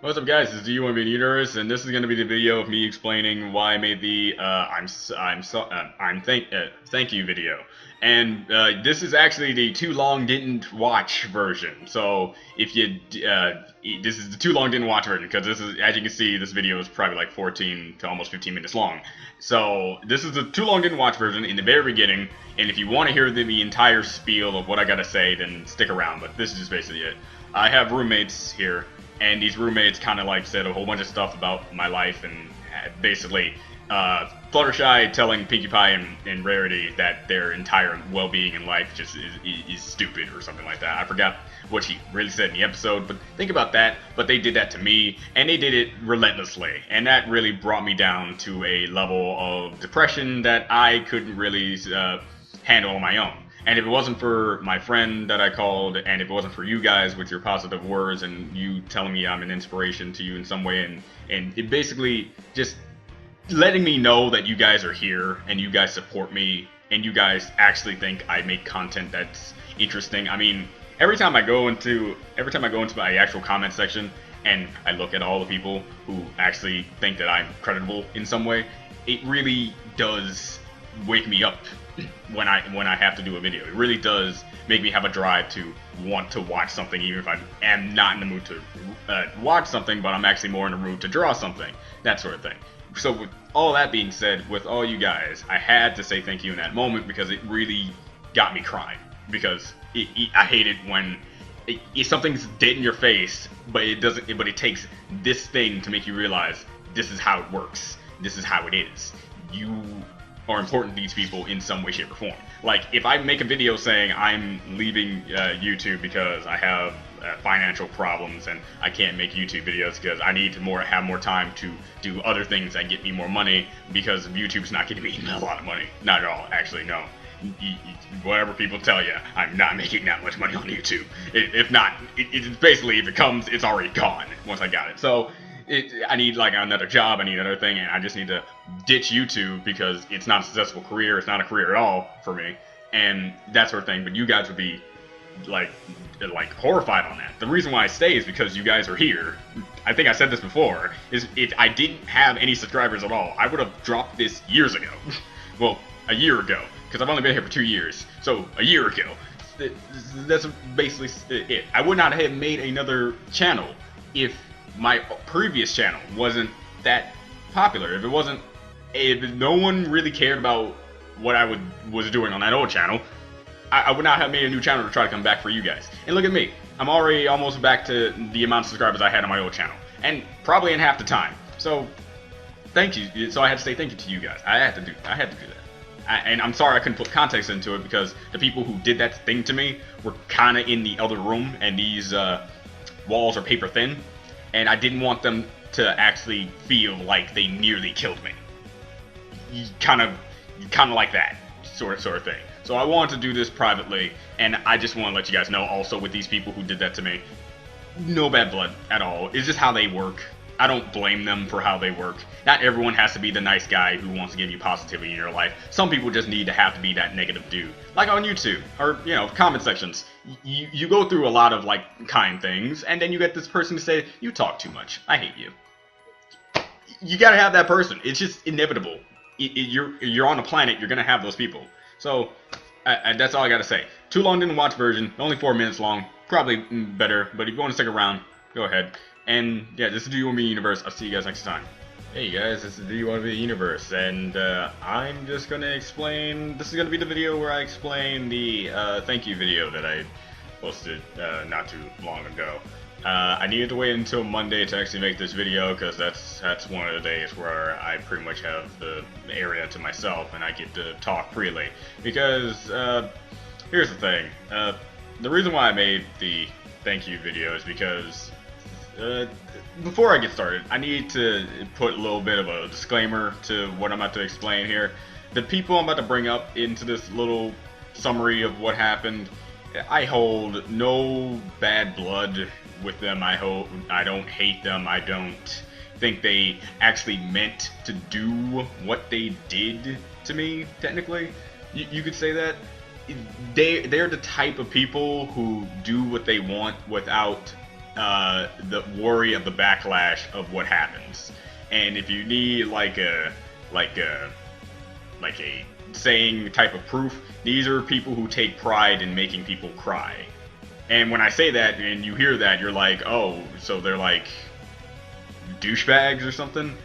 What's up, guys? This is Universe, and this is going to be the video of me explaining why I made the thank you video. And this is actually the too long didn't watch version. So if you this is the too long didn't watch version, because this is, as you can see, this video is probably like 14 to almost 15 minutes long. So this is the too long didn't watch version in the very beginning. And if you want to hear the entire spiel of what I gotta say, then stick around. But this is just basically it. I have roommates here. And these roommates kind of like said a whole bunch of stuff about my life, and basically Fluttershy telling Pinkie Pie and Rarity that their entire well-being in life just is stupid or something like that. I forgot what she really said in the episode, but think about that. But they did that to me, and they did it relentlessly, and that really brought me down to a level of depression that I couldn't really handle on my own. And if it wasn't for my friend that I called, and if it wasn't for you guys with your positive words and you telling me I'm an inspiration to you in some way, and it basically just letting me know that you guys are here and you guys support me and you guys actually think I make content that's interesting. I mean, every time I go into my actual comment section and I look at all the people who actually think that I'm creditable in some way, it really does wake me up when I have to do a video. It really does make me have a drive to want to watch something, even if I am not in the mood to watch something, but I'm actually more in the mood to draw something, that sort of thing. So with all that being said, with all you guys, I had to say thank you in that moment because it really got me crying. Because I hate it when something's dead in your face, but it doesn't. But it takes this thing to make you realize this is how it works. This is how it is. You are important to these people in some way, shape, or form. Like, if I make a video saying I'm leaving YouTube because I have financial problems and I can't make YouTube videos because I need to have more time to do other things that get me more money because YouTube's not getting me a lot of money. Not at all, actually, no. Whatever people tell you, I'm not making that much money on YouTube. If not, it's basically, if it comes, it's already gone once I got it. So I need like another job, I need another thing, and I just need to ditch YouTube because it's not a successful career, it's not a career at all for me, and that sort of thing. But you guys would be like horrified on that. The reason why I stay is because you guys are here. I think I said this before, is if I didn't have any subscribers at all, I would have dropped this years ago. Well, a year ago, because I've only been here for 2 years, so a year ago. That's basically it. I would not have made another channel if my previous channel wasn't that popular. If no one really cared about what I was doing on that old channel, I would not have made a new channel to try to come back for you guys. And look at me, I'm already almost back to the amount of subscribers I had on my old channel, and probably in half the time. So thank you. So I had to say thank you to you guys. I had to do that. And I'm sorry I couldn't put context into it because the people who did that thing to me were kind of in the other room, and these walls are paper thin. And I didn't want them to actually feel like they nearly killed me. Kind of like that sort of thing. So I wanted to do this privately, and I just want to let you guys know also with these people who did that to me, no bad blood at all. It's just how they work. I don't blame them for how they work. Not everyone has to be the nice guy who wants to give you positivity in your life. Some people just need to have to be that negative dude. Like on YouTube, or, you know, comment sections. You go through a lot of, like, kind things, and then you get this person to say, you talk too much. I hate you. You gotta have that person. It's just inevitable. You're on a planet, you're gonna have those people. So, that's all I gotta say. Too long didn't watch version, only 4 minutes long. Probably better, but if you want to stick around, go ahead. And yeah, this is Do You Want Me Universe. I'll see you guys next time. Hey guys, this is Do You Want Me Universe, and I'm just gonna explain. This is gonna be the video where I explain the thank you video that I posted not too long ago. I needed to wait until Monday to actually make this video because that's one of the days where I pretty much have the area to myself and I get to talk freely. Because here's the thing, the reason why I made the thank you video is because before I get started, I need to put a little bit of a disclaimer to what I'm about to explain here. The people I'm about to bring up into this little summary of what happened, I hold no bad blood with them. I don't hate them. I don't think they actually meant to do what they did to me, technically. You could say that. They're the type of people who do what they want without the worry of the backlash of what happens. And if you need like a saying type of proof, these are people who take pride in making people cry. And when I say that and you hear that, you're like, oh, so they're like douchebags or something?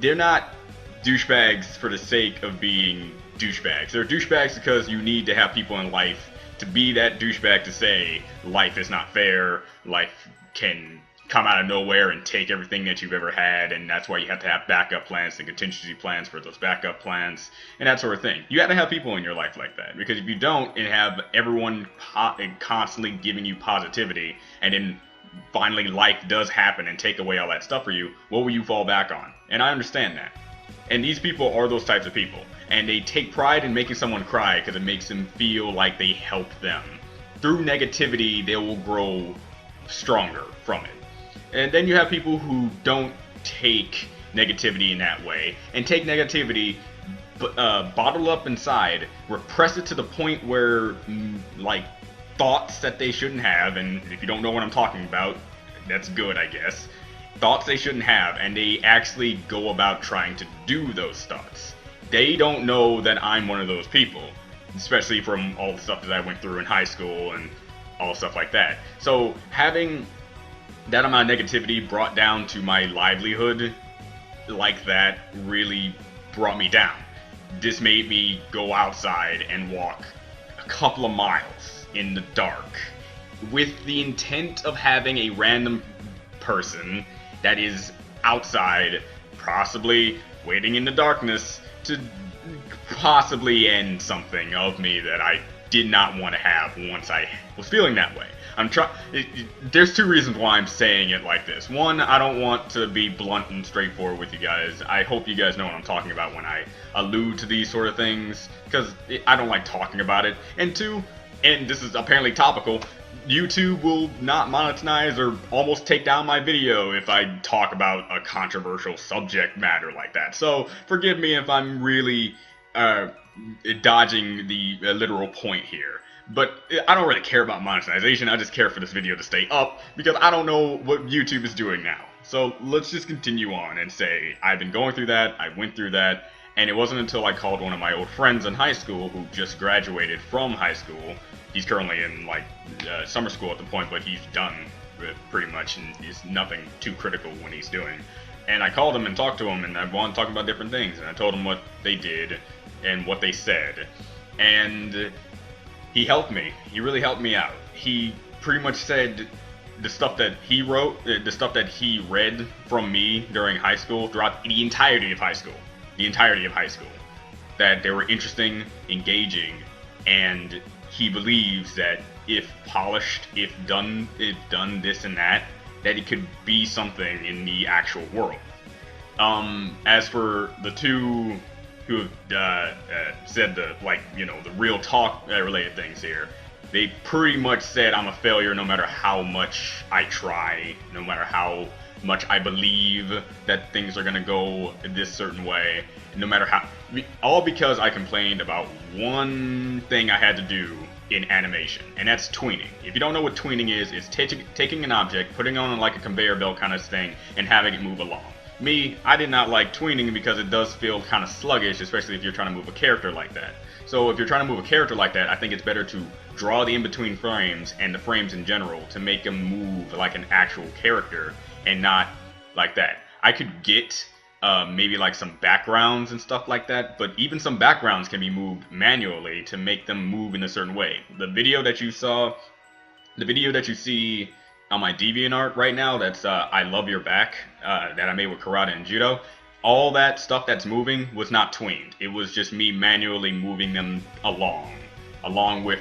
They're not douchebags for the sake of being douchebags. They're douchebags because you need to have people in life to be that douchebag to say life is not fair, life can come out of nowhere and take everything that you've ever had, and that's why you have to have backup plans and contingency plans for those backup plans and that sort of thing. You have to have people in your life like that, because if you don't and have everyone constantly giving you positivity, and then finally life does happen and take away all that stuff for you, what will you fall back on? And I understand that. And these people are those types of people, and they take pride in making someone cry because it makes them feel like they helped them. Through negativity, they will grow stronger from it. And then you have people who don't take negativity in that way, and take negativity, bottle up inside, repress it to the point where, like, thoughts that they shouldn't have, and if you don't know what I'm talking about, that's good, I guess, thoughts they shouldn't have, and they actually go about trying to do those thoughts. They don't know that I'm one of those people, especially from all the stuff that I went through in high school and all stuff like that. So having that amount of negativity brought down to my livelihood like that really brought me down. This made me go outside and walk a couple of miles in the dark with the intent of having a random person that is outside, possibly waiting in the darkness to possibly end something of me that I did not want to have once I was feeling that way. There's two reasons why I'm saying it like this. One, I don't want to be blunt and straightforward with you guys. I hope you guys know what I'm talking about when I allude to these sort of things, because I don't like talking about it. And two, and this is apparently topical, YouTube will not monetize or almost take down my video if I talk about a controversial subject matter like that. So forgive me if I'm really dodging the literal point here. But I don't really care about monetization, I just care for this video to stay up, because I don't know what YouTube is doing now. So let's just continue on and say, I've been going through that, I went through that, and it wasn't until I called one of my old friends in high school who just graduated from high school. He's currently in like summer school at the point, but he's done pretty much, and he's nothing too critical when he's doing. And I called him and talked to him, and I wanted to talk about different things, and I told him what they did and what they said. And he helped me. He really helped me out. He pretty much said the stuff that he wrote, the stuff that he read from me during high school, throughout the entirety of high school, that they were interesting, engaging, and he believes that if polished, if done this and that it could be something in the actual world. As for the two who said the real talk related things here, they pretty much said I'm a failure no matter how much I try, no matter how much I believe that things are gonna go this certain way, no matter how, all because I complained about one thing I had to do in animation, and that's tweening. If you don't know what tweening is, it's taking an object, putting it on like a conveyor belt kind of thing, and having it move along. Me, I did not like tweening because it does feel kind of sluggish, especially if you're trying to move a character like that. So if you're trying to move a character like that, I think it's better to draw the in-between frames and the frames in general to make them move like an actual character and not like that. I could get maybe like some backgrounds and stuff like that, but even some backgrounds can be moved manually to make them move in a certain way. The video that you see on my DeviantArt right now, that's I Love Your Back, that I made with karate and judo, all that stuff that's moving was not tweened. It was just me manually moving them along with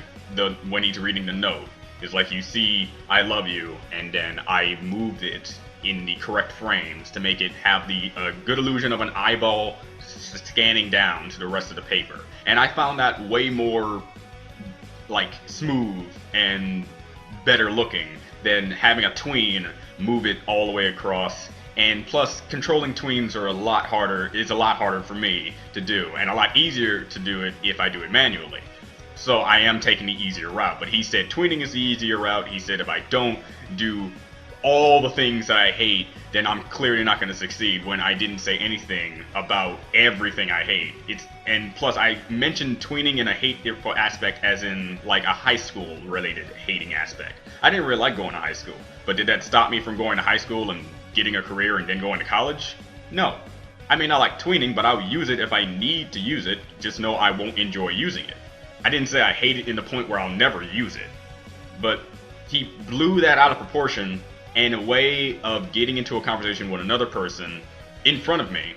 when he's reading the note. It's like you see I love you, and then I moved it in the correct frames to make it have the good illusion of an eyeball scanning down to the rest of the paper. And I found that way more like smooth and better looking than having a tween move it all the way across. And plus, controlling tweens are a lot harder for me to do, and a lot easier to do it if I do it manually. So I am taking the easier route, but he said tweening is the easier route. He said if I don't do all the things that I hate, then I'm clearly not going to succeed when I didn't say anything about everything I hate. And plus I mentioned tweening in a hate aspect as in like a high school related hating aspect. I didn't really like going to high school, but did that stop me from going to high school and getting a career and then going to college? No. I may not like tweening, but I'll use it if I need to use it, just know I won't enjoy using it. I didn't say I hate it in the point where I'll never use it, but he blew that out of proportion in a way of getting into a conversation with another person in front of me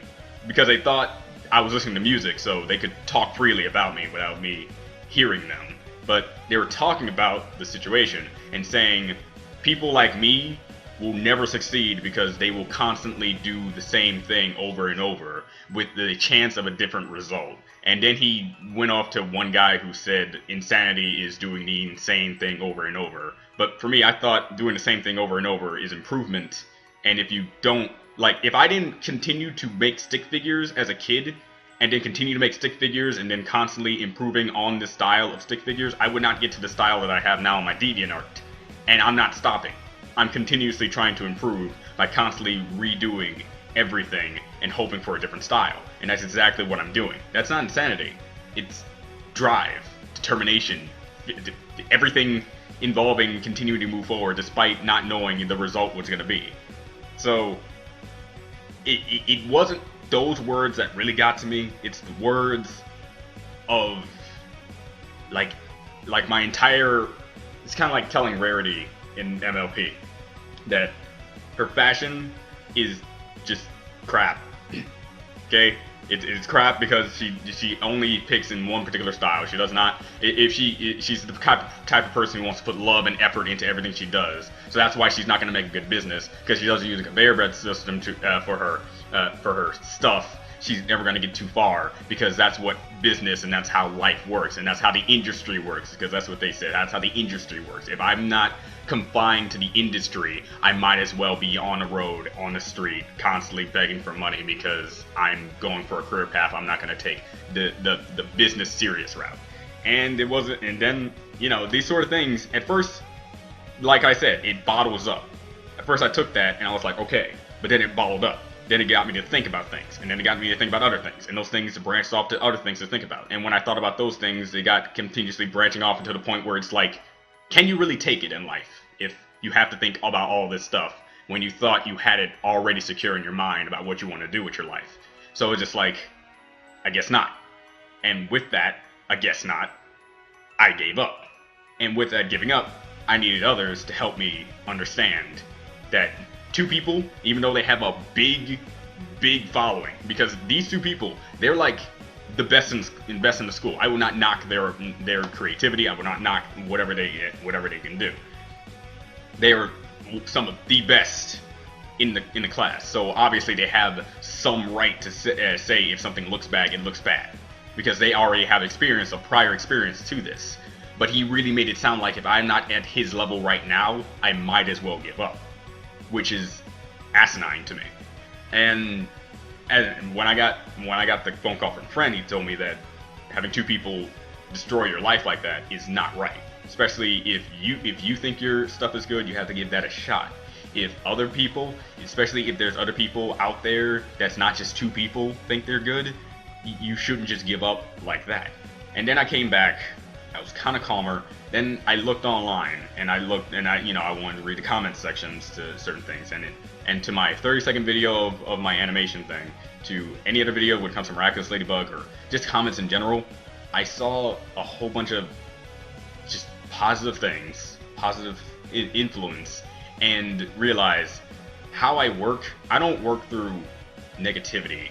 because they thought I was listening to music so they could talk freely about me without me hearing them. But they were talking about the situation and saying people like me will never succeed because they will constantly do the same thing over and over with the chance of a different result. And then he went off to one guy who said insanity is doing the insane thing over and over. But for me, I thought doing the same thing over and over is improvement. And if you don't, like, if I didn't continue to make stick figures as a kid, and then continue to make stick figures and then constantly improving on the style of stick figures, I would not get to the style that I have now in my DeviantArt. And I'm not stopping. I'm continuously trying to improve by constantly redoing everything and hoping for a different style. And that's exactly what I'm doing. That's not insanity. It's drive, determination, everything involving continuing to move forward despite not knowing the result was going to be. So it wasn't those words that really got to me. It's the words of like my entire, it's kind of like telling Rarity in MLP that her fashion is just crap. Okay, it's crap because she only picks in one particular style. She does not. If she's the type of person who wants to put love and effort into everything she does. So that's why she's not going to make a good business, because she doesn't use a conveyor belt system to for her stuff. She's never going to get too far, because that's what business and that's how life works, and that's how the industry works, because that's what they said. That's how the industry works. If I'm not confined to the industry, I might as well be on the road, on the street, constantly begging for money because I'm going for a career path. I'm not going to take the business serious route. And it wasn't, and then, you know, these sort of things, at first, like I said, it bottles up. At first I took that and I was like, okay, but then it bottled up. Then it got me to think about things, and then it got me to think about other things, and those things branched off to other things to think about. And when I thought about those things, they got continuously branching off into the point where it's like, can you really take it in life if you have to think about all this stuff when you thought you had it already secure in your mind about what you want to do with your life? So it's just like, I guess not. And with that, I guess not, I gave up. And with that giving up, I needed others to help me understand that two people, even though they have a big following, because these two people, they're like the best in the school. I will not knock their creativity. I will not knock whatever they can do. They are some of the best in the class. So obviously they have some right to say if something looks bad, it looks bad, because they already have experience, a prior experience to this. But he really made it sound like if I'm not at his level right now, I might as well give up, which is asinine to me. And when I got the phone call from a friend, he told me that having two people destroy your life like that is not right. Especially if you think your stuff is good, you have to give that a shot. If other people, especially if there's other people out there that's not just two people think they're good, you shouldn't just give up like that. And then I came back, I was kind of calmer. Then I looked online, and I wanted to read the comment sections to certain things, and to my 30-second video of my animation thing, to any other video when it comes to Miraculous Ladybug or just comments in general, I saw a whole bunch of just positive things, positive influence, and realized how I work. I don't work through negativity.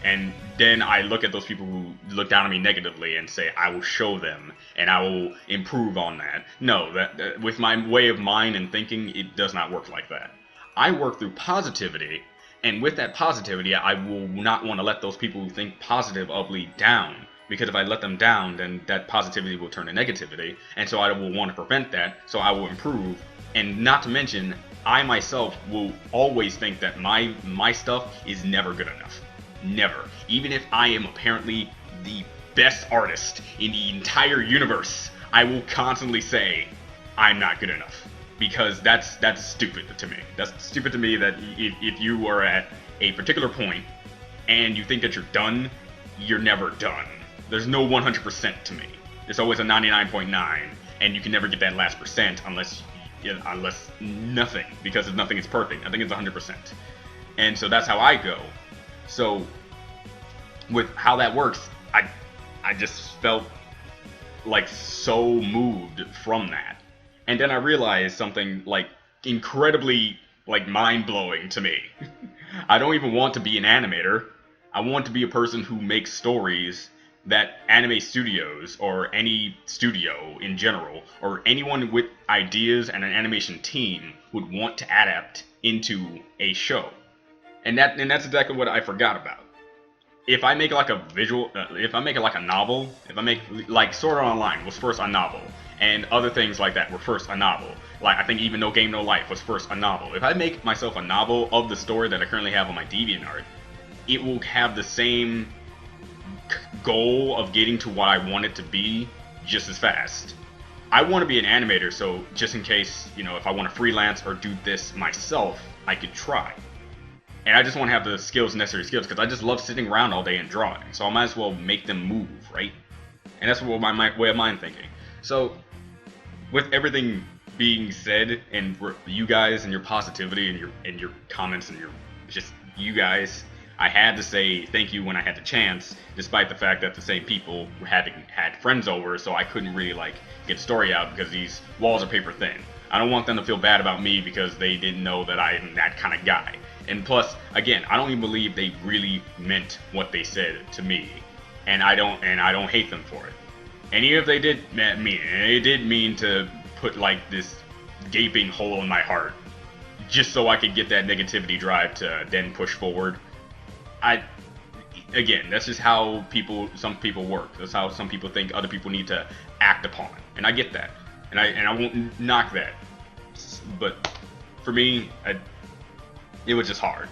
And then I look at those people who look down on me negatively and say, I will show them and I will improve on that. No, that with my way of mind and thinking, it does not work like that. I work through positivity, and with that positivity, I will not want to let those people who think positively down, because if I let them down, then that positivity will turn to negativity, and so I will want to prevent that, so I will improve. And not to mention, I myself will always think that my stuff is never good enough. Never. Even if I am apparently the best artist in the entire universe, I will constantly say, I'm not good enough. because that's stupid to me. That's stupid to me that if you are at a particular point and you think that you're done, you're never done. There's no 100% to me. There's always a 99.9, and you can never get that last percent unless nothing, because if nothing is perfect. I think it's 100%. And so that's how I go. So with how that works, I just felt like so moved from that. And then I realized something like incredibly like mind-blowing to me. I don't even want to be an animator. I want to be a person who makes stories that anime studios or any studio in general or anyone with ideas and an animation team would want to adapt into a show. And that's exactly what I forgot about. If I make like a visual, if I make it like a novel, if I make like Sword Art Online was first a novel, and other things like that were first a novel. Like I think even No Game No Life was first a novel. If I make myself a novel of the story that I currently have on my DeviantArt, it will have the same goal of getting to what I want it to be just as fast. I want to be an animator, so just in case, you know, if I want to freelance or do this myself, I could try. And I just want to have the necessary skills, because I just love sitting around all day and drawing. So I might as well make them move, right? And that's what my way of mind thinking. So, with everything being said, and you guys and your positivity and your comments and your just you guys, I had to say thank you when I had the chance, despite the fact that the same people had friends over, so I couldn't really like get the story out because these walls are paper thin. I don't want them to feel bad about me because they didn't know that I'm that kind of guy. And plus, again, I don't even believe they really meant what they said to me, and I don't hate them for it. And even if they did mean it, and they did mean to put like this gaping hole in my heart, just so I could get that negativity drive to then push forward. Again, that's just how some people work. That's how some people think other people need to act upon, and I get that, and I won't knock that. But for me, it was just hard.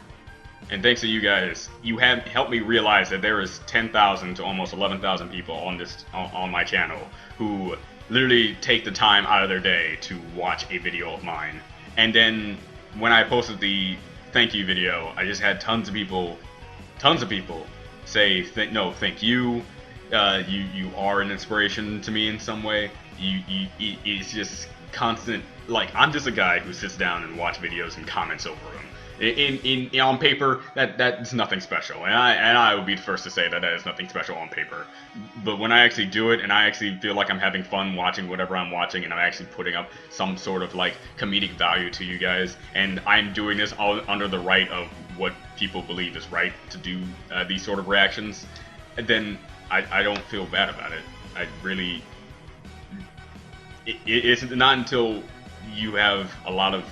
And thanks to you guys, you have helped me realize that there is 10,000 to almost 11,000 people on my channel who literally take the time out of their day to watch a video of mine. And then when I posted the thank you video, I just had tons of people say no, thank you. You are an inspiration to me in some way. It's just constant. Like, I'm just a guy who sits down and watch videos and comments over them. On paper, that's nothing special, and I would be the first to say that is nothing special on paper. But when I actually do it, and I actually feel like I'm having fun watching whatever I'm watching, and I'm actually putting up some sort of like comedic value to you guys, and I'm doing this all under the right of what people believe is right to do these sort of reactions, then I don't feel bad about it. I really, it's not until you have a lot of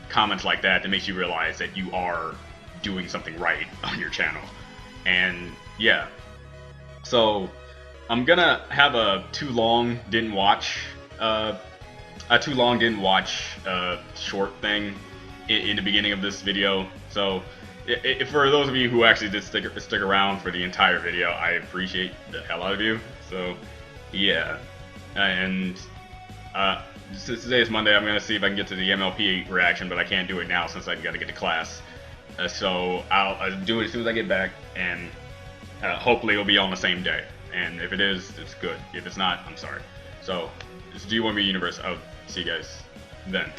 comments like that makes you realize that you are doing something right on your channel. And yeah, so I'm gonna have a too long didn't watch short thing in the beginning of this video. So for those of you who actually did stick around for the entire video, I appreciate the hell out of you. So yeah, and since today is Monday, I'm going to see if I can get to the MLP reaction, but I can't do it now since I've got to get to class. So I'll do it as soon as I get back, and hopefully it'll be on the same day. And if it is, it's good. If it's not, I'm sorry. So, this is G1B Universe. I'll see you guys then.